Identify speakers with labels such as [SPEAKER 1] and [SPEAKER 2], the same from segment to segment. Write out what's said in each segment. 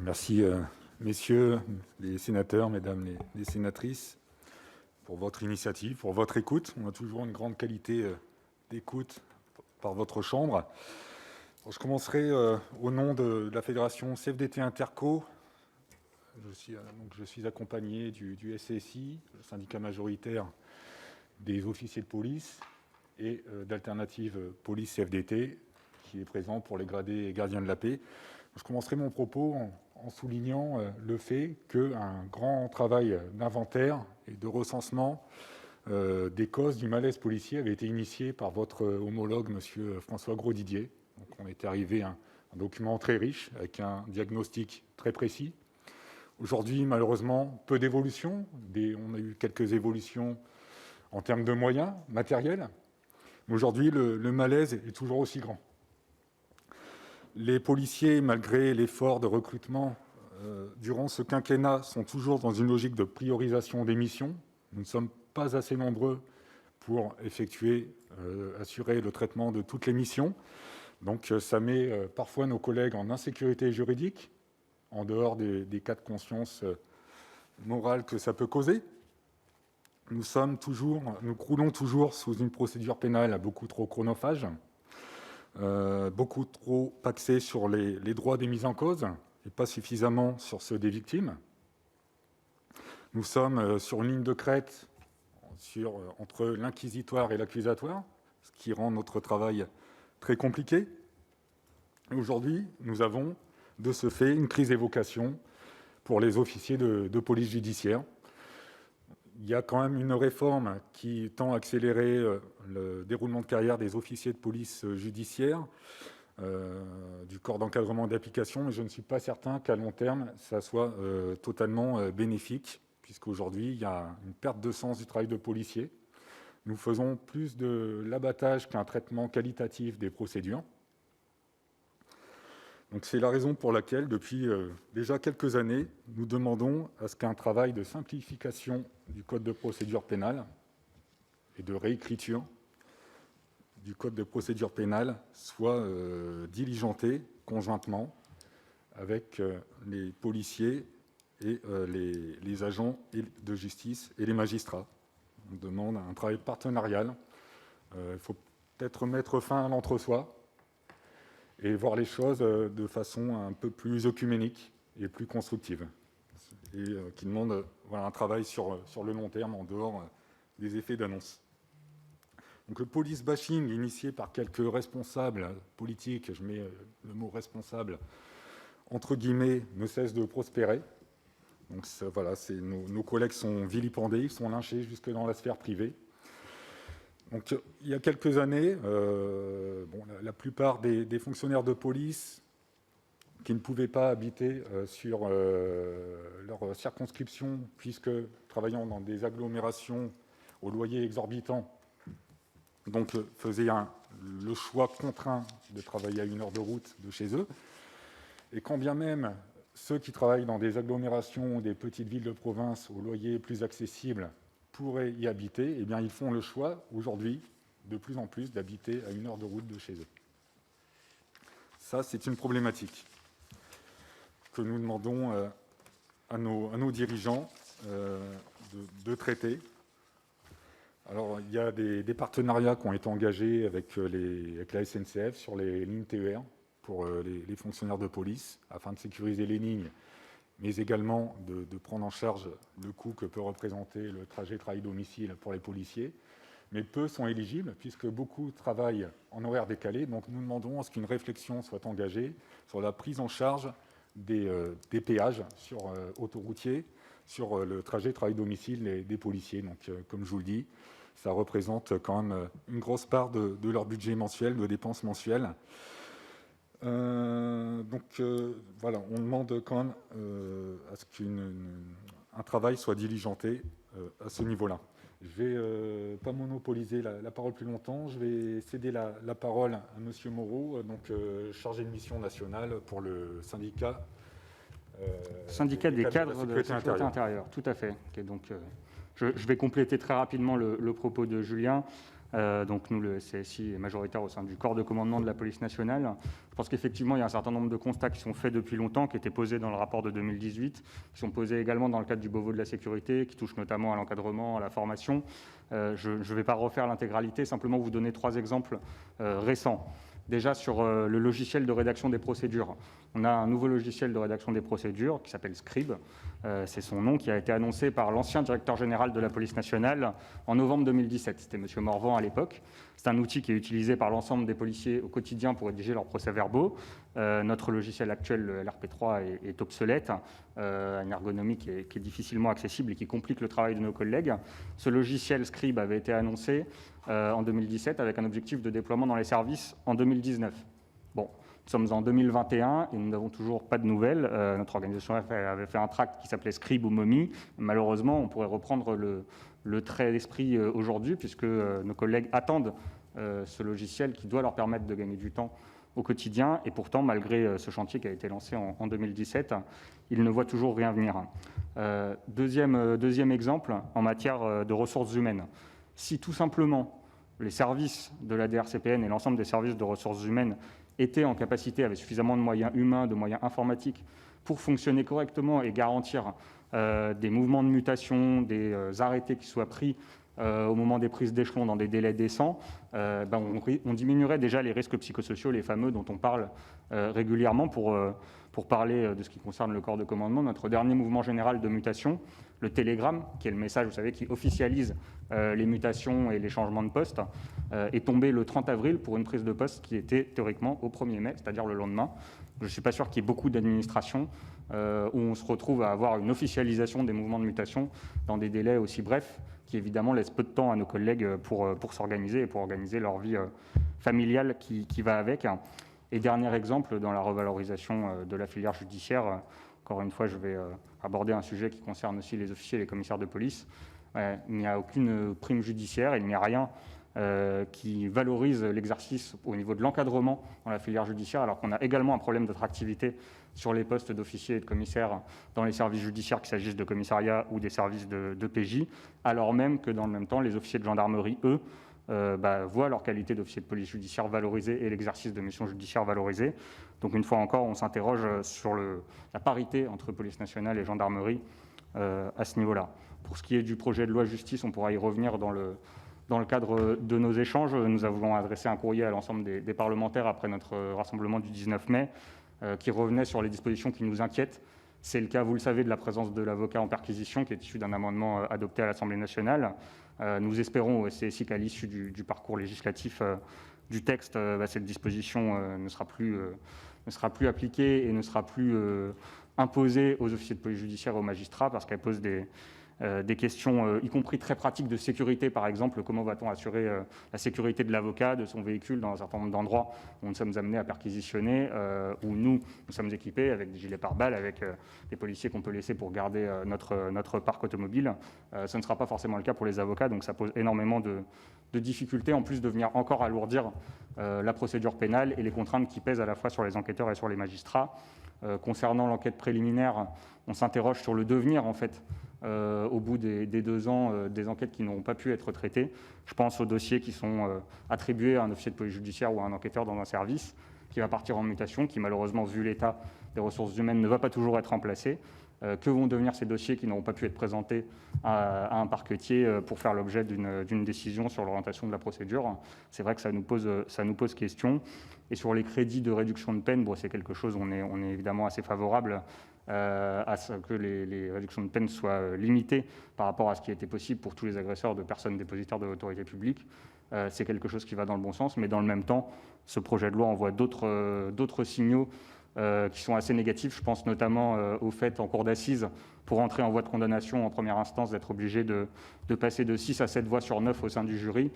[SPEAKER 1] Merci, messieurs les sénateurs, mesdames les sénatrices, pour votre initiative, pour votre écoute. On a toujours une grande qualité d'écoute par votre chambre. Je commencerai au nom de la fédération CFDT Interco. Je suis accompagné du SCSI, le syndicat majoritaire des officiers de police, et d'Alternative Police CFDT, qui est présent pour les gradés et gardiens de la paix. Je commencerai mon propos en soulignant le fait qu'un grand travail d'inventaire et de recensement des causes du malaise policier avait été initié par votre homologue, M. François Grosdidier. Donc, on est arrivé à un document très riche, avec un diagnostic très précis. Aujourd'hui, malheureusement, peu d'évolutions. On a eu quelques évolutions en termes de moyens matériels. Mais aujourd'hui, le malaise est toujours aussi grand. Les policiers, malgré l'effort de recrutement durant ce quinquennat, sont toujours dans une logique de priorisation des missions. Nous ne sommes pas assez nombreux pour assurer le traitement de toutes les missions. Donc ça met parfois nos collègues en insécurité juridique, en dehors des cas de conscience morale que ça peut causer. Nous croulons toujours sous une procédure pénale beaucoup trop chronophage, beaucoup trop axée sur les droits des mis en cause et pas suffisamment sur ceux des victimes. Nous sommes sur une ligne de crête entre l'inquisitoire et l'accusatoire, ce qui rend notre travail très compliqué. Aujourd'hui, nous avons de ce fait une crise des vocations pour les officiers de police judiciaire. Il y a quand même une réforme qui tend à accélérer le déroulement de carrière des officiers de police judiciaire, du corps d'encadrement d'application, mais je ne suis pas certain qu'à long terme, ça soit totalement bénéfique, puisqu'aujourd'hui, il y a une perte de sens du travail de policier. Nous faisons plus de l'abattage qu'un traitement qualitatif des procédures. Donc c'est la raison pour laquelle, depuis déjà quelques années, nous demandons à ce qu'un travail de simplification du Code de procédure pénale et de réécriture du Code de procédure pénale soit diligenté conjointement avec les policiers et les agents de justice et les magistrats. On demande un travail partenarial. Il faut peut-être mettre fin à l'entre-soi et voir les choses de façon un peu plus œcuménique et plus constructive, et qui demande un travail sur le long terme, en dehors des effets d'annonce. Donc le police bashing initié par quelques responsables politiques, je mets le mot responsable entre guillemets, ne cesse de prospérer. Donc nos collègues sont vilipendés, ils sont lynchés jusque dans la sphère privée. Donc, il y a quelques années, la plupart des fonctionnaires de police qui ne pouvaient pas habiter sur leur circonscription, puisque travaillant dans des agglomérations au loyer exorbitant, donc faisaient le choix contraint de travailler à 1 heure de route de chez eux. Et quand bien même ceux qui travaillent dans des agglomérations ou des petites villes de province au loyer plus accessible pourraient y habiter, eh bien, ils font le choix, aujourd'hui, de plus en plus, d'habiter à 1 heure de route de chez eux. Ça, c'est une problématique que nous demandons à nos dirigeants de traiter. Alors, il y a des partenariats qui ont été engagés avec la SNCF sur les lignes TER pour les fonctionnaires de police, afin de sécuriser les lignes, mais également de prendre en charge le coût que peut représenter le trajet travail-domicile pour les policiers. Mais peu sont éligibles, puisque beaucoup travaillent en horaire décalé. Donc nous demandons à ce qu'une réflexion soit engagée sur la prise en charge des péages autoroutiers sur le trajet travail-domicile des policiers. Donc comme je vous le dis, ça représente quand même une grosse part de leur budget mensuel, de dépenses mensuelles. On demande quand même à ce qu'un travail soit diligenté à ce niveau-là. Je ne vais pas monopoliser la parole plus longtemps. Je vais céder la parole à M. Moreau, chargé de mission nationale pour le syndicat.
[SPEAKER 2] Syndicat des cadres de la sécurité intérieure. Tout à fait. Okay, donc, je vais compléter très rapidement le propos de Julien. Donc nous, le CSI est majoritaire au sein du corps de commandement de la police nationale. Je pense qu'effectivement, il y a un certain nombre de constats qui sont faits depuis longtemps, qui étaient posés dans le rapport de 2018, qui sont posés également dans le cadre du Beauvau de la sécurité, qui touchent notamment à l'encadrement, à la formation. Je ne vais pas refaire l'intégralité, simplement vous donner 3 exemples récents. Déjà sur le logiciel de rédaction des procédures. On a un nouveau logiciel de rédaction des procédures qui s'appelle Scribe. C'est son nom, qui a été annoncé par l'ancien directeur général de la police nationale en novembre 2017. C'était M. Morvan à l'époque. C'est un outil qui est utilisé par l'ensemble des policiers au quotidien pour rédiger leurs procès-verbaux. Notre logiciel actuel, l'RP3, est obsolète, une ergonomie qui est difficilement accessible et qui complique le travail de nos collègues. Ce logiciel Scribe avait été annoncé en 2017 avec un objectif de déploiement dans les services en 2019. Bon, nous sommes en 2021 et nous n'avons toujours pas de nouvelles. Notre organisation avait fait un tract qui s'appelait Scribe ou Momie. Malheureusement, on pourrait reprendre le trait d'esprit aujourd'hui puisque nos collègues attendent ce logiciel qui doit leur permettre de gagner du temps au quotidien. Et pourtant, malgré ce chantier qui a été lancé en 2017, ils ne voient toujours rien venir. Deuxième exemple, en matière de ressources humaines. Si tout simplement les services de la DRCPN et l'ensemble des services de ressources humaines étaient en capacité, avec suffisamment de moyens humains, de moyens informatiques, pour fonctionner correctement et garantir des mouvements de mutation, des arrêtés qui soient pris au moment des prises d'échelon dans des délais décents, on diminuerait déjà les risques psychosociaux, les fameux dont on parle régulièrement pour parler de ce qui concerne le corps de commandement. Notre dernier mouvement général de mutation, le télégramme, qui est le message, vous savez, qui officialise les mutations et les changements de poste, est tombé le 30 avril pour une prise de poste qui était théoriquement au 1er mai, c'est-à-dire le lendemain. Je ne suis pas sûr qu'il y ait beaucoup d'administrations où on se retrouve à avoir une officialisation des mouvements de mutation dans des délais aussi brefs, qui évidemment laissent peu de temps à nos collègues pour s'organiser et pour organiser leur vie familiale qui va avec. Et dernier exemple, dans la revalorisation de la filière judiciaire, encore une fois, je vais aborder un sujet qui concerne aussi les officiers et les commissaires de police. Il n'y a aucune prime judiciaire, il n'y a rien qui valorise l'exercice au niveau de l'encadrement dans la filière judiciaire, alors qu'on a également un problème d'attractivité sur les postes d'officiers et de commissaires dans les services judiciaires, qu'il s'agisse de commissariat ou des services de PJ, alors même que dans le même temps, les officiers de gendarmerie, eux, voient leur qualité d'officier de police judiciaire valorisée et l'exercice de missions judiciaires valorisé. Donc une fois encore, on s'interroge sur la parité entre police nationale et gendarmerie à ce niveau-là. Pour ce qui est du projet de loi justice, on pourra y revenir dans le cadre de nos échanges. Nous avons adressé un courrier à l'ensemble des parlementaires après notre rassemblement du 19 mai qui revenait sur les dispositions qui nous inquiètent. C'est le cas, vous le savez, de la présence de l'avocat en perquisition qui est issu d'un amendement adopté à l'Assemblée nationale. Nous espérons au CSI qu'à l'issue du parcours législatif du texte, cette disposition ne sera plus appliquée et ne sera plus imposée aux officiers de police judiciaire et aux magistrats parce qu'elle pose des questions, y compris très pratiques de sécurité, par exemple. Comment va-t-on assurer la sécurité de l'avocat, de son véhicule dans un certain nombre d'endroits où nous sommes amenés à perquisitionner, où nous sommes équipés avec des gilets pare-balles, avec des policiers qu'on peut laisser pour garder notre parc automobile. Ce ne sera pas forcément le cas pour les avocats, donc ça pose énormément de difficultés, en plus de venir encore alourdir la procédure pénale et les contraintes qui pèsent à la fois sur les enquêteurs et sur les magistrats. Concernant l'enquête préliminaire, on s'interroge sur le devenir, en fait, au bout des 2 ans, des enquêtes qui n'auront pas pu être traitées. Je pense aux dossiers qui sont attribués à un officier de police judiciaire ou à un enquêteur dans un service qui va partir en mutation, qui malheureusement, vu l'état des ressources humaines, ne va pas toujours être remplacé. Que vont devenir ces dossiers qui n'auront pas pu être présentés à un parquetier pour faire l'objet d'une décision sur l'orientation de la procédure? C'est vrai que ça nous pose question. Et sur les crédits de réduction de peine, c'est quelque chose, on est évidemment assez favorable à ce que les réductions de peine soient limitées par rapport à ce qui était possible pour tous les agresseurs de personnes dépositaires de l'autorité publique. C'est quelque chose qui va dans le bon sens, mais dans le même temps, ce projet de loi envoie d'autres signaux qui sont assez négatifs. Je pense notamment au fait, en cour d'assises, pour entrer en voie de condamnation en première instance, d'être obligé de passer de 6 à 7 voix sur 9 au sein du jury.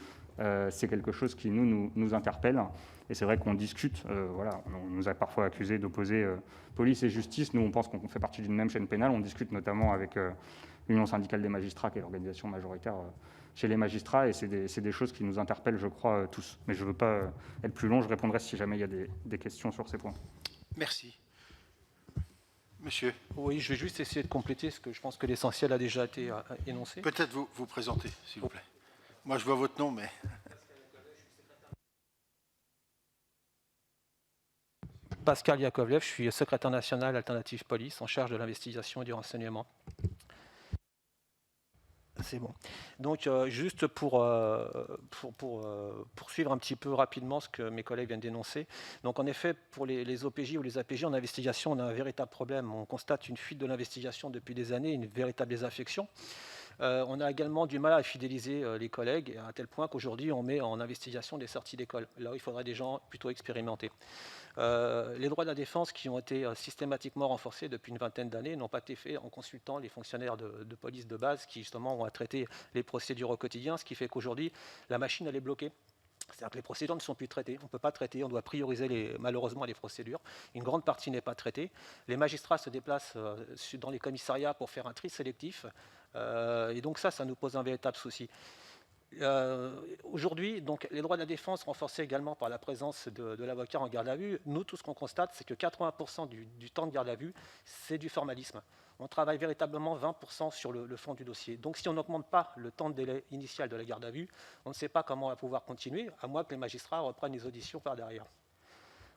[SPEAKER 2] C'est quelque chose qui nous interpelle. Et c'est vrai qu'on discute, on nous a parfois accusés d'opposer police et justice. Nous, on pense qu'on fait partie d'une même chaîne pénale. On discute notamment avec l'Union syndicale des magistrats, qui est l'organisation majoritaire chez les magistrats. Et c'est des choses qui nous interpellent, je crois, tous. Mais je ne veux pas être plus long. Je répondrai si jamais il y a des questions sur ces points.
[SPEAKER 3] Merci. Monsieur.
[SPEAKER 4] Oui, je vais juste essayer de compléter, parce que je pense que l'essentiel a déjà été énoncé.
[SPEAKER 3] Peut-être vous présenter, s'il vous plaît. Moi, je vois votre nom, mais...
[SPEAKER 4] Pascal Yakovlev, je suis secrétaire national Alternative Police en charge de l'investigation et du renseignement. C'est bon. Donc, juste pour poursuivre un petit peu rapidement ce que mes collègues viennent d'énoncer. Donc, en effet, pour les OPJ ou les APJ en investigation, on a un véritable problème. On constate une fuite de l'investigation depuis des années, une véritable désaffection. On a également du mal à fidéliser les collègues, à tel point qu'aujourd'hui, on met en investigation des sorties d'école. Là, il faudrait des gens plutôt expérimentés. Les droits de la défense qui ont été systématiquement renforcés depuis une vingtaine d'années n'ont pas été faits en consultant les fonctionnaires de police de base qui justement ont à traiter les procédures au quotidien, ce qui fait qu'aujourd'hui la machine elle est bloquée. C'est-à-dire que les procédures ne sont plus traitées. On ne peut pas traiter, on doit prioriser malheureusement les procédures. Une grande partie n'est pas traitée. Les magistrats se déplacent dans les commissariats pour faire un tri sélectif. Et donc ça nous pose un véritable souci. Aujourd'hui, donc, les droits de la défense renforcés également par la présence de l'avocat en garde à vue. Nous, tout ce qu'on constate, c'est que 80% du temps de garde à vue, c'est du formalisme. On travaille véritablement 20% sur le fond du dossier. Donc si on n'augmente pas le temps de délai initial de la garde à vue, on ne sait pas comment on va pouvoir continuer, à moins que les magistrats reprennent les auditions par derrière.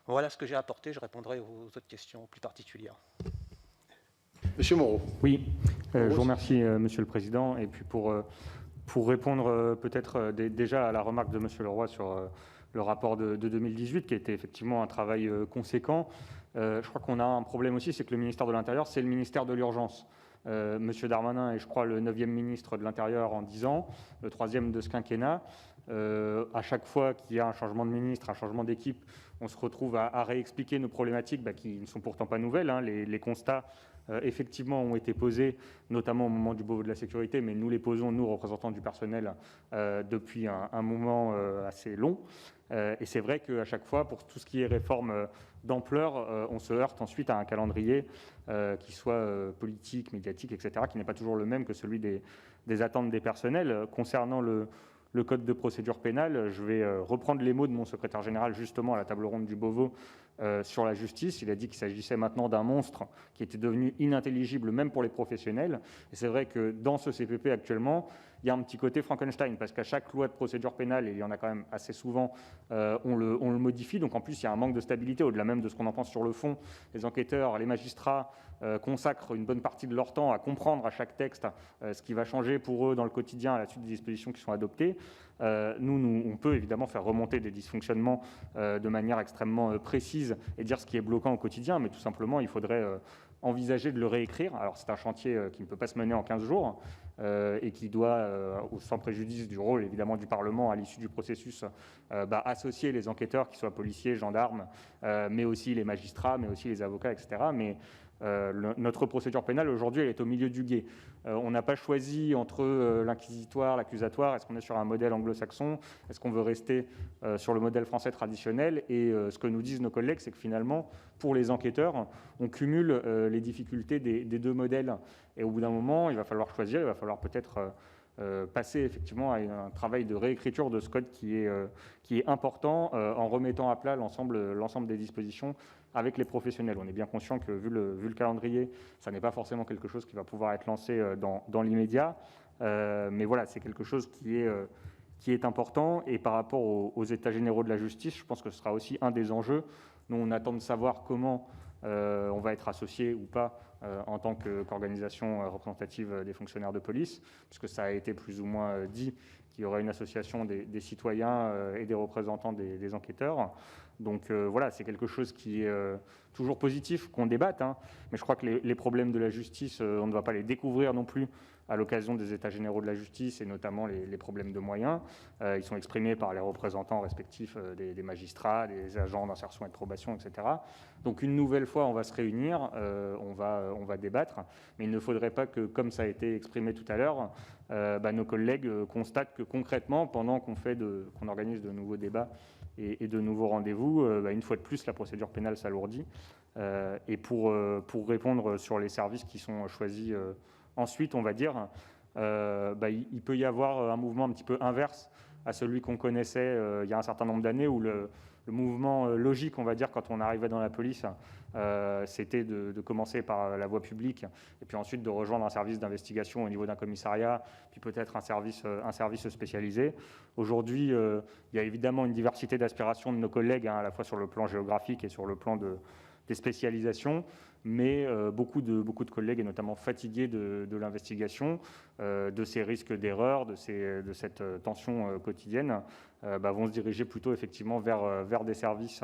[SPEAKER 4] Voilà ce que j'ai apporté. Je répondrai aux autres questions plus particulières.
[SPEAKER 3] Monsieur Moreau.
[SPEAKER 2] Oui, je vous remercie, Monsieur le Président. Et puis pour répondre peut-être déjà à la remarque de Monsieur Leroy sur le rapport de 2018, qui était effectivement un travail conséquent, je crois qu'on a un problème aussi, c'est que le ministère de l'Intérieur, c'est le ministère de l'urgence. Monsieur Darmanin est, je crois, le 9e ministre de l'Intérieur en 10 ans, le 3e de ce quinquennat. À chaque fois qu'il y a un changement de ministre, un changement d'équipe, on se retrouve à réexpliquer nos problématiques qui ne sont pourtant pas nouvelles. Les constats, effectivement, ont été posés, notamment au moment du Beauvau de la sécurité, mais nous les posons, nous, représentants du personnel, depuis un moment assez long. Et c'est vrai qu'à chaque fois, pour tout ce qui est réforme d'ampleur, on se heurte ensuite à un calendrier qui soit politique, médiatique, etc., qui n'est pas toujours le même que celui des attentes des personnels. Concernant le code de procédure pénale, je vais reprendre les mots de mon secrétaire général justement à la table ronde du Beauvau sur la justice. Il a dit qu'il s'agissait maintenant d'un monstre qui était devenu inintelligible même pour les professionnels. Et c'est vrai que dans ce CPP actuellement, il y a un petit côté Frankenstein, parce qu'à chaque loi de procédure pénale, et il y en a quand même assez souvent, on le modifie. Donc en plus, il y a un manque de stabilité, au-delà même de ce qu'on en pense sur le fond. Les enquêteurs, les magistrats consacrent une bonne partie de leur temps à comprendre à chaque texte ce qui va changer pour eux dans le quotidien à la suite des dispositions qui sont adoptées. On peut évidemment faire remonter des dysfonctionnements de manière extrêmement précise et dire ce qui est bloquant au quotidien, mais tout simplement, il faudrait envisager de le réécrire. Alors c'est un chantier qui ne peut pas se mener en 15 jours et qui doit, sans préjudice du rôle évidemment du Parlement à l'issue du processus, associer les enquêteurs, qu'ils soient policiers, gendarmes, mais aussi les magistrats, mais aussi les avocats, etc. Mais notre procédure pénale aujourd'hui, elle est au milieu du gué. On n'a pas choisi entre l'inquisitoire, l'accusatoire. Est-ce qu'on est sur un modèle anglo-saxon? Est-ce qu'on veut rester sur le modèle français traditionnel? Et ce que nous disent nos collègues, c'est que finalement, pour les enquêteurs, on cumule les difficultés des deux modèles. Et au bout d'un moment, il va falloir choisir, il va falloir peut-être passer effectivement à un travail de réécriture de ce code qui est important en remettant à plat l'ensemble des dispositions avec les professionnels. On est bien conscient que vu le calendrier, ça n'est pas forcément quelque chose qui va pouvoir être lancé dans l'immédiat, mais voilà, c'est quelque chose qui est important. Et par rapport aux états généraux de la justice, je pense que ce sera aussi un des enjeux. Nous, on attend de savoir comment on va être associé ou pas en tant qu'organisation représentative des fonctionnaires de police, puisque ça a été plus ou moins dit qu'il y aurait une association des citoyens et des représentants des enquêteurs. Donc voilà, c'est quelque chose qui est toujours positif qu'on débatte, mais je crois que les problèmes de la justice, on ne va pas les découvrir non plus à l'occasion des états généraux de la justice, et notamment les problèmes de moyens. Ils sont exprimés par les représentants respectifs des magistrats, des agents d'insertion et de probation, etc. Donc une nouvelle fois, on va se réunir, on va débattre, mais il ne faudrait pas que, comme ça a été exprimé tout à l'heure, nos collègues constatent que concrètement, pendant qu'on organise de nouveaux débats et de nouveaux rendez-vous, une fois de plus, la procédure pénale s'alourdit. Et pour répondre sur les services qui sont choisis ensuite, on va dire, il peut y avoir un mouvement un petit peu inverse à celui qu'on connaissait il y a un certain nombre d'années, où mouvement logique, on va dire, quand on arrivait dans la police, c'était de commencer par la voie publique et puis ensuite de rejoindre un service d'investigation au niveau d'un commissariat, puis peut-être un service spécialisé. Aujourd'hui, il y a évidemment une diversité d'aspirations de nos collègues, à la fois sur le plan géographique et sur le plan des spécialisations, mais beaucoup de collègues, et notamment fatigués de l'investigation, de ces risques d'erreur, de cette tension quotidienne, vont se diriger plutôt effectivement vers des services,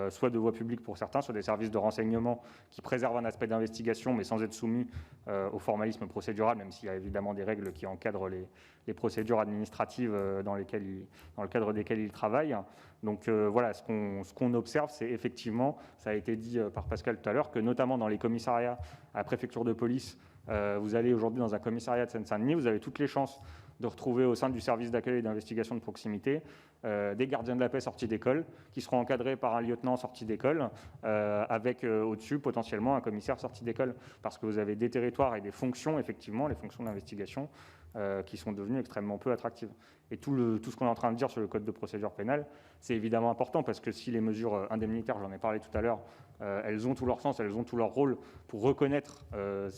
[SPEAKER 2] soit de voie publique pour certains, soit des services de renseignement qui préservent un aspect d'investigation, mais sans être soumis au formalisme procédural, même s'il y a évidemment des règles qui encadrent les procédures administratives dans le cadre desquelles ils travaillent. Donc voilà, ce qu'on observe, c'est effectivement, ça a été dit par Pascal tout à l'heure, que notamment dans les commissariats à la préfecture de police, vous allez aujourd'hui dans un commissariat de Seine-Saint-Denis, vous avez toutes les chances de retrouver au sein du service d'accueil et d'investigation de proximité des gardiens de la paix sortis d'école, qui seront encadrés par un lieutenant sorti d'école, avec au-dessus potentiellement un commissaire sorti d'école, parce que vous avez des territoires et des fonctions, effectivement, les fonctions d'investigation, qui sont devenues extrêmement peu attractives. Et tout ce qu'on est en train de dire sur le code de procédure pénale, c'est évidemment important, parce que si les mesures indemnitaires, j'en ai parlé tout à l'heure, elles ont tout leur sens, elles ont tout leur rôle pour reconnaître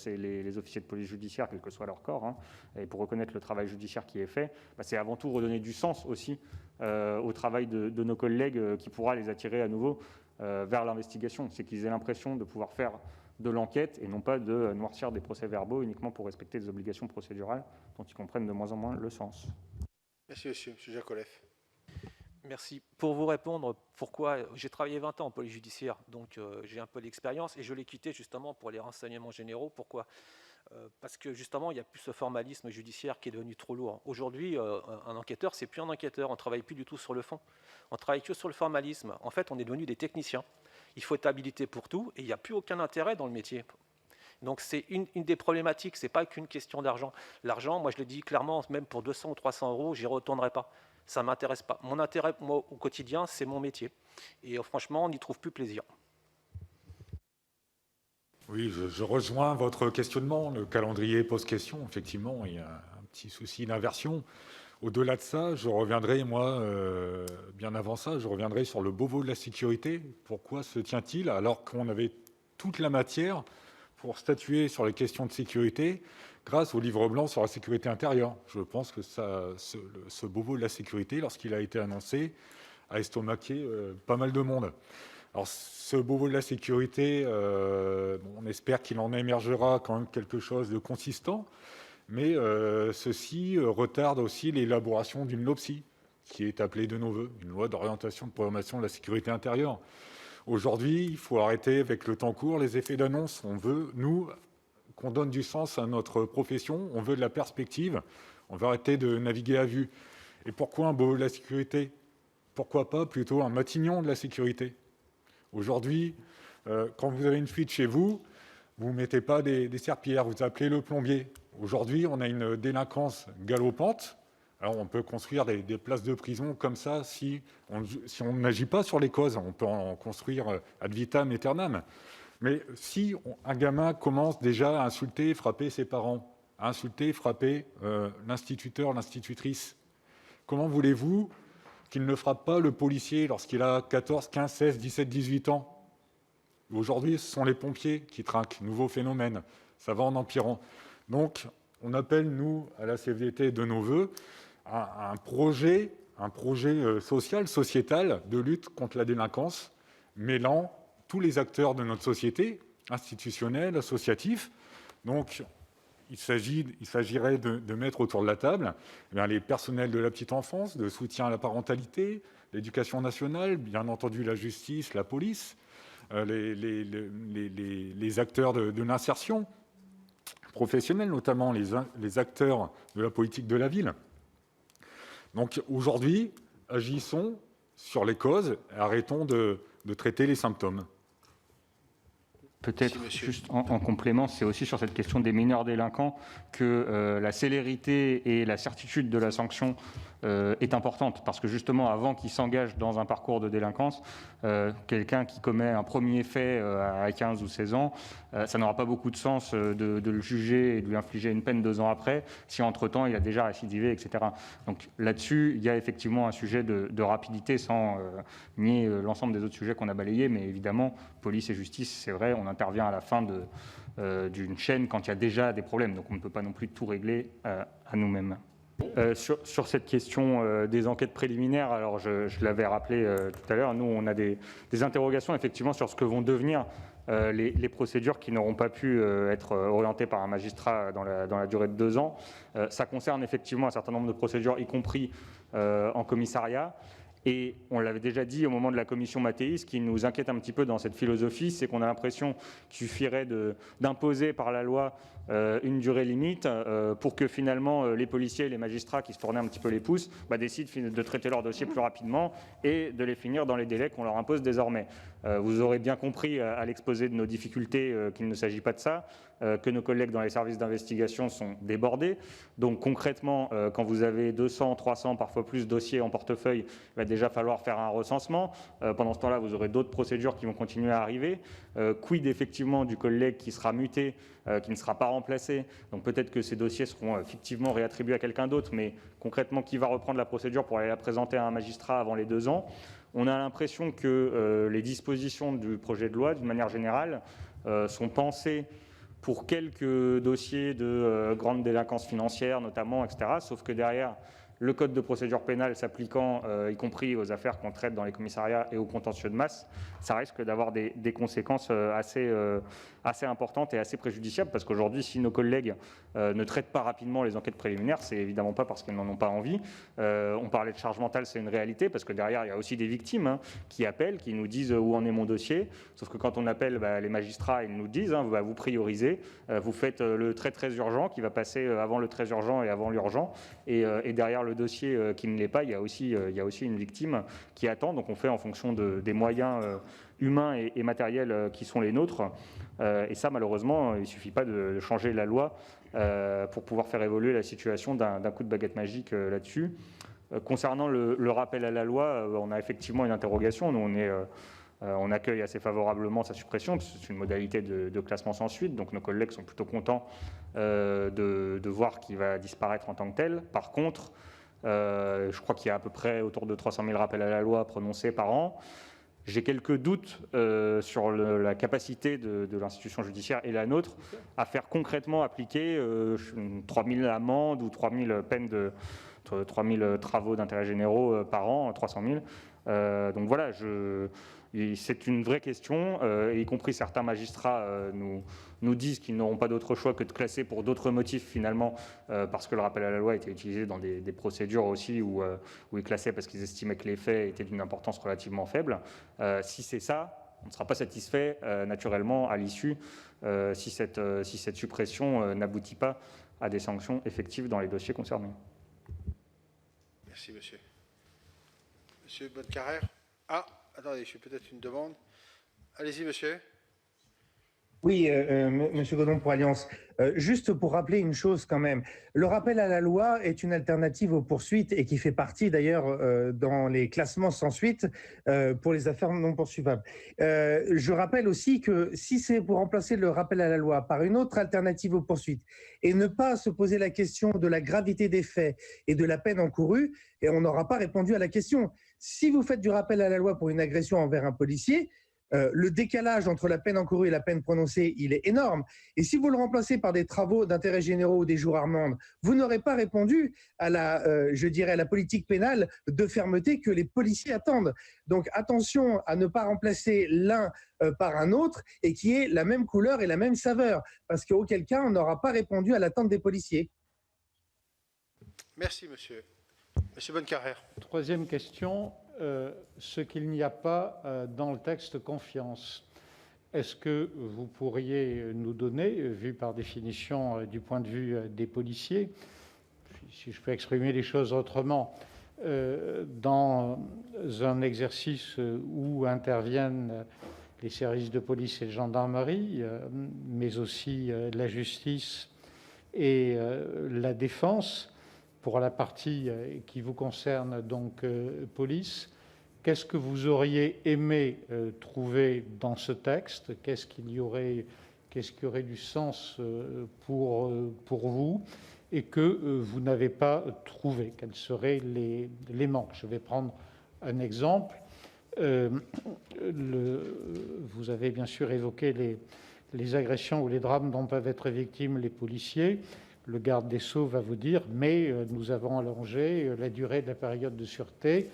[SPEAKER 2] les officiers de police judiciaire, quel que soit leur corps, et pour reconnaître le travail judiciaire qui est fait, c'est avant tout redonner du sens aussi au travail de nos collègues qui pourra les attirer à nouveau vers l'investigation. C'est qu'ils aient l'impression de pouvoir faire de l'enquête et non pas de noircir des procès-verbaux uniquement pour respecter des obligations procédurales dont ils comprennent de moins en moins le sens.
[SPEAKER 3] Merci, monsieur. Monsieur Jacoleff.
[SPEAKER 4] Merci. Pour vous répondre, pourquoi j'ai travaillé 20 ans en police judiciaire, donc j'ai un peu d'expérience et je l'ai quitté justement pour les renseignements généraux. Pourquoi ? Parce que justement, il n'y a plus ce formalisme judiciaire qui est devenu trop lourd. Aujourd'hui, un enquêteur, c'est plus un enquêteur, on ne travaille plus du tout sur le fond. On travaille que sur le formalisme. En fait, on est devenus des techniciens. Il faut être habilité pour tout et il n'y a plus aucun intérêt dans le métier. Donc c'est une des problématiques, ce n'est pas qu'une question d'argent. L'argent, moi je le dis clairement, même pour 200 ou 300 euros, j'y retournerai pas. Ça ne m'intéresse pas. Mon intérêt, moi, au quotidien, c'est mon métier. Et franchement, on n'y trouve plus plaisir.
[SPEAKER 1] Oui, je rejoins votre questionnement. Le calendrier pose question. Effectivement, il y a un petit souci d'inversion. Au-delà de ça, je reviendrai, moi, bien avant ça, je reviendrai sur le Beauvau de la sécurité. Pourquoi se tient-il alors qu'on avait toute la matière pour statuer sur les questions de sécurité grâce au livre blanc sur la sécurité intérieure? Je pense que ce Beauvau de la sécurité, lorsqu'il a été annoncé, a estomaqué pas mal de monde. Alors, ce Beauvau de la sécurité, on espère qu'il en émergera quand même quelque chose de consistant, mais ceci retarde aussi l'élaboration d'une LOPSI, qui est appelée de nos voeux, une loi d'orientation de programmation de la sécurité intérieure. Aujourd'hui, il faut arrêter avec le temps court les effets d'annonce. On veut, nous, qu'on donne du sens à notre profession, on veut de la perspective, on veut arrêter de naviguer à vue. Et pourquoi un Beauvau de la sécurité? Pourquoi pas plutôt un Matignon de la sécurité? Aujourd'hui, quand vous avez une fuite chez vous, vous ne mettez pas des serpillères, vous appelez le plombier. Aujourd'hui, on a une délinquance galopante. Alors, on peut construire des places de prison comme ça si on n'agit pas sur les causes. On peut en construire ad vitam aeternam. Mais si un gamin commence déjà à insulter et frapper ses parents, à insulter et frapper l'instituteur, l'institutrice, comment voulez-vous qu'il ne frappe pas le policier lorsqu'il a 14, 15, 16, 17, 18 ans? Aujourd'hui, ce sont les pompiers qui trinquent. Nouveau phénomène. Ça va en empirant. Donc, on appelle, nous, à la CFDT de nos voeux, un projet social, sociétal de lutte contre la délinquance, mêlant tous les acteurs de notre société, institutionnels, associatifs. Donc, il s'agirait de mettre autour de la table les personnels de la petite enfance, de soutien à la parentalité, l'éducation nationale, bien entendu la justice, la police, les acteurs de l'insertion professionnelle, notamment les acteurs de la politique de la ville. Donc aujourd'hui, agissons sur les causes et arrêtons de traiter les symptômes.
[SPEAKER 2] Peut-être
[SPEAKER 3] Merci, monsieur.
[SPEAKER 2] juste en complément, c'est aussi sur cette question des mineurs délinquants que la célérité et la certitude de la sanction est importante. Parce que justement, avant qu'il s'engage dans un parcours de délinquance, quelqu'un qui commet un premier fait à 15 ou 16 ans, ça n'aura pas beaucoup de sens de le juger et de lui infliger une peine 2 ans après, si entre-temps il a déjà récidivé, etc. Donc là-dessus, il y a effectivement un sujet de rapidité sans nier l'ensemble des autres sujets qu'on a balayés, mais évidemment, police et justice, c'est vrai, on intervient à la fin d'une chaîne quand il y a déjà des problèmes, donc on ne peut pas non plus tout régler à nous-mêmes. Sur cette question des enquêtes préliminaires, alors je l'avais rappelé tout à l'heure, nous on a des interrogations effectivement sur ce que vont devenir les procédures qui n'auront pas pu être orientées par un magistrat dans la durée de 2 ans. Ça concerne effectivement un certain nombre de procédures, y compris en commissariat. Et on l'avait déjà dit au moment de la commission Mattei, ce qui nous inquiète un petit peu dans cette philosophie, c'est qu'on a l'impression qu'il suffirait d'imposer par la loi une durée limite pour que finalement les policiers et les magistrats qui se tournaient un petit peu les pouces décident de traiter leurs dossiers plus rapidement et de les finir dans les délais qu'on leur impose désormais. Vous aurez bien compris à l'exposé de nos difficultés qu'il ne s'agit pas de ça, que nos collègues dans les services d'investigation sont débordés. Donc concrètement, quand vous avez 200, 300, parfois plus dossiers en portefeuille, il va déjà falloir faire un recensement. Pendant ce temps-là, vous aurez d'autres procédures qui vont continuer à arriver. Quid effectivement du collègue qui sera muté, qui ne sera pas remplacé. Donc peut-être que ces dossiers seront fictivement réattribués à quelqu'un d'autre, mais concrètement, qui va reprendre la procédure pour aller la présenter à un magistrat avant les 2 ans? On a l'impression que les dispositions du projet de loi, d'une manière générale, sont pensées pour quelques dossiers de grande délinquance financière notamment, etc. Sauf que derrière, le code de procédure pénale s'appliquant, y compris aux affaires qu'on traite dans les commissariats et aux contentieux de masse, ça risque d'avoir des conséquences assez importantes et assez préjudiciables, parce qu'aujourd'hui, si nos collègues ne traitent pas rapidement les enquêtes préliminaires, c'est évidemment pas parce qu'ils n'en ont pas envie. On parlait de charge mentale, c'est une réalité, parce que derrière, il y a aussi des victimes qui appellent, qui nous disent où en est mon dossier, sauf que quand on appelle les magistrats, ils nous disent, vous priorisez, vous faites le très très urgent, qui va passer avant le très urgent et avant l'urgent, et derrière le dossier qui ne l'est pas, il y a aussi une victime qui attend. Donc on fait en fonction des moyens humains et matériels qui sont les nôtres. Et ça, malheureusement, il ne suffit pas de changer la loi pour pouvoir faire évoluer la situation d'un coup de baguette magique là-dessus. Concernant le rappel à la loi, on a effectivement une interrogation. Nous, on accueille assez favorablement sa suppression, parce que c'est une modalité de classement sans suite, donc nos collègues sont plutôt contents de voir qu'il va disparaître en tant que tel. Par contre, je crois qu'il y a à peu près autour de 300 000 rappels à la loi prononcés par an. J'ai quelques doutes sur la capacité de l'institution judiciaire et la nôtre à faire concrètement appliquer 3 000 amendes ou 3 000 peines 3 000 travaux d'intérêt généraux par an, 300 000. Donc voilà, c'est une vraie question, y compris certains magistrats nous disent qu'ils n'auront pas d'autre choix que de classer pour d'autres motifs finalement, parce que le rappel à la loi a été utilisé dans des procédures aussi où ils classaient parce qu'ils estimaient que les faits étaient d'une importance relativement faible. Si c'est ça, on ne sera pas satisfait naturellement à l'issue si cette suppression n'aboutit pas à des sanctions effectives dans les dossiers concernés.
[SPEAKER 3] Merci, monsieur. Monsieur Bonnecarrère. Ah, attendez, je suis peut-être une demande. Allez-y, monsieur.
[SPEAKER 5] Oui, Monsieur Godon pour Alliance. Juste pour rappeler une chose quand même, le rappel à la loi est une alternative aux poursuites et qui fait partie d'ailleurs dans les classements sans suite pour les affaires non poursuivables. Je rappelle aussi que si c'est pour remplacer le rappel à la loi par une autre alternative aux poursuites et ne pas se poser la question de la gravité des faits et de la peine encourue, et on n'aura pas répondu à la question. Si vous faites du rappel à la loi pour une agression envers un policier, le décalage entre la peine encourue et la peine prononcée, il est énorme. Et si vous le remplacez par des travaux d'intérêt généraux ou des jours amendes, vous n'aurez pas répondu à la politique pénale de fermeté que les policiers attendent. Donc attention à ne pas remplacer l'un par un autre et qui ait la même couleur et la même saveur, parce qu'auquel cas, on n'aura pas répondu à l'attente des policiers.
[SPEAKER 3] Merci, monsieur. Monsieur Bonnecarrère.
[SPEAKER 6] Troisième question. Ce qu'il n'y a pas dans le texte confiance. Est-ce que vous pourriez nous donner, vu par définition du point de vue des policiers, si je peux exprimer les choses autrement, dans un exercice où interviennent les services de police et de gendarmerie, mais aussi la justice et la défense, pour la partie qui vous concerne, donc police. Qu'est-ce que vous auriez aimé trouver dans ce texte? Qu'est-ce qui aurait du sens pour vous et que vous n'avez pas trouvé? Quels seraient les manques? Je vais prendre un exemple. Vous avez bien sûr évoqué les agressions ou les drames dont peuvent être victimes les policiers. Le garde des Sceaux va vous dire, mais nous avons allongé la durée de la période de sûreté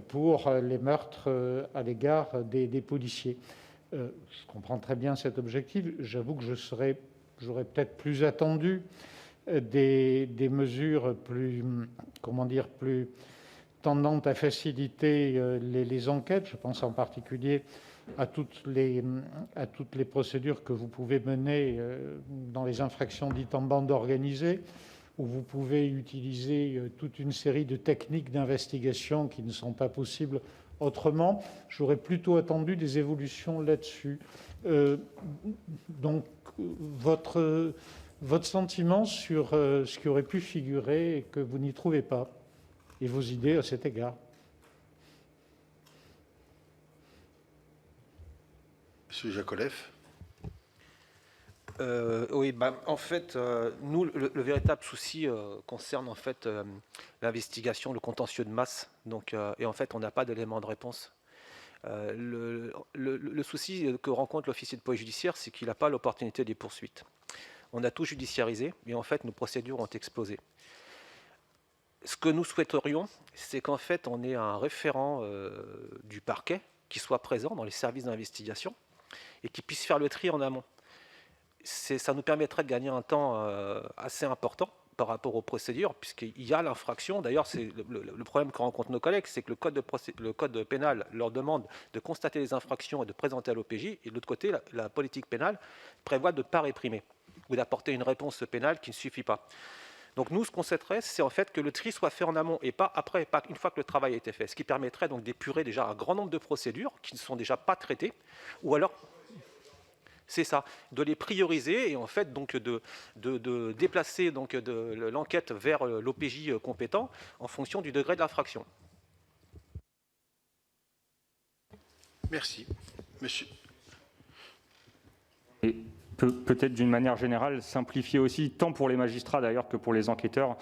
[SPEAKER 6] pour les meurtres à l'égard des policiers. Je comprends très bien cet objectif. J'avoue que j'aurais peut-être plus attendu des mesures plus tendantes à faciliter les enquêtes. Je pense en particulier à toutes les procédures que vous pouvez mener dans les infractions dites en bande organisée, où vous pouvez utiliser toute une série de techniques d'investigation qui ne sont pas possibles autrement. J'aurais plutôt attendu des évolutions là-dessus. Donc, votre sentiment sur ce qui aurait pu figurer et que vous n'y trouvez pas, et vos idées à cet égard.
[SPEAKER 3] Monsieur Jacolev.
[SPEAKER 4] Oui, en fait, nous, le véritable souci concerne en fait l'investigation, le contentieux de masse. Donc, et en fait, on n'a pas d'éléments de réponse. Le souci que rencontre l'officier de police judiciaire, c'est qu'il n'a pas l'opportunité des poursuites. On a tout judiciarisé, et en fait, nos procédures ont explosé. Ce que nous souhaiterions, c'est qu'en fait, on ait un référent du parquet qui soit présent dans les services d'investigation et qui puisse faire le tri en amont. Ça nous permettrait de gagner un temps assez important par rapport aux procédures, puisqu'il y a l'infraction. D'ailleurs, c'est le problème que rencontrent nos collègues, c'est que le code pénal leur demande de constater les infractions et de présenter à l'OPJ, et de l'autre côté, la politique pénale prévoit de ne pas réprimer ou d'apporter une réponse pénale qui ne suffit pas. Donc nous, ce qu'on souhaiterait, c'est en fait que le tri soit fait en amont et pas après, pas une fois que le travail a été fait, ce qui permettrait donc d'épurer déjà un grand nombre de procédures qui ne sont déjà pas traitées, ou alors... C'est ça, de les prioriser et en fait donc de déplacer donc l'enquête vers l'OPJ compétent en fonction du degré de l'infraction.
[SPEAKER 3] Merci. Monsieur.
[SPEAKER 2] Et peut-être d'une manière générale, simplifier aussi, tant pour les magistrats d'ailleurs que pour les enquêteurs,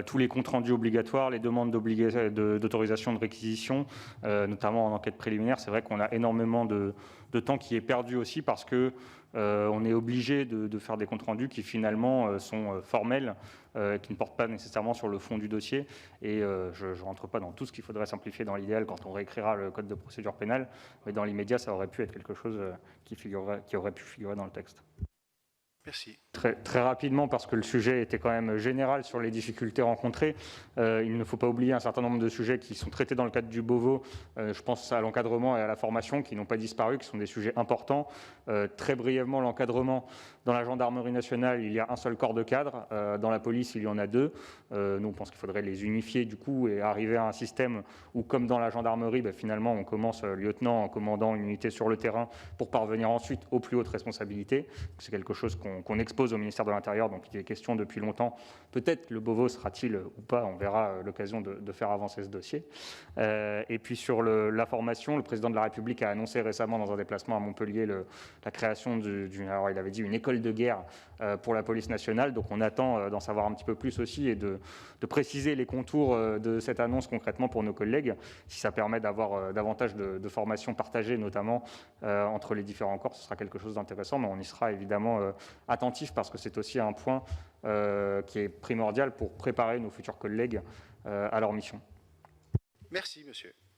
[SPEAKER 2] tous les comptes rendus obligatoires, les demandes d'autorisation de réquisition, notamment en enquête préliminaire. C'est vrai qu'on a énormément de temps qui est perdu aussi parce que on est obligé de faire des comptes rendus qui finalement sont formels, qui ne portent pas nécessairement sur le fond du dossier. Et je ne rentre pas dans tout ce qu'il faudrait simplifier dans l'idéal quand on réécrira le code de procédure pénale, mais dans l'immédiat, ça aurait pu être quelque chose qui aurait pu figurer dans le texte.
[SPEAKER 3] Merci.
[SPEAKER 2] Très rapidement, parce que le sujet était quand même général sur les difficultés rencontrées, il ne faut pas oublier un certain nombre de sujets qui sont traités dans le cadre du BOVO. Je pense à l'encadrement et à la formation qui n'ont pas disparu, qui sont des sujets importants. Très brièvement, l'encadrement. Dans la gendarmerie nationale, il y a un seul corps de cadre. Dans la police, il y en a deux. Nous, on pense qu'il faudrait les unifier du coup et arriver à un système où, comme dans la gendarmerie, finalement, on commence lieutenant en commandant une unité sur le terrain pour parvenir ensuite aux plus hautes responsabilités. C'est quelque chose qu'on expose au ministère de l'Intérieur, donc il est question depuis longtemps. Peut-être le BOVO sera-t-il ou pas, on verra l'occasion de faire avancer ce dossier. Et puis sur la formation, le président de la République a annoncé récemment dans un déplacement à Montpellier la création alors il avait dit une école de guerre pour la police nationale, donc on attend d'en savoir un petit peu plus aussi et de préciser les contours de cette annonce concrètement pour nos collègues, si ça permet d'avoir davantage de formations partagées, notamment entre les différents corps, ce sera quelque chose d'intéressant, mais on y sera évidemment attentif parce que c'est aussi un point qui est primordial pour préparer nos futurs collègues à leur mission.
[SPEAKER 3] Merci, monsieur.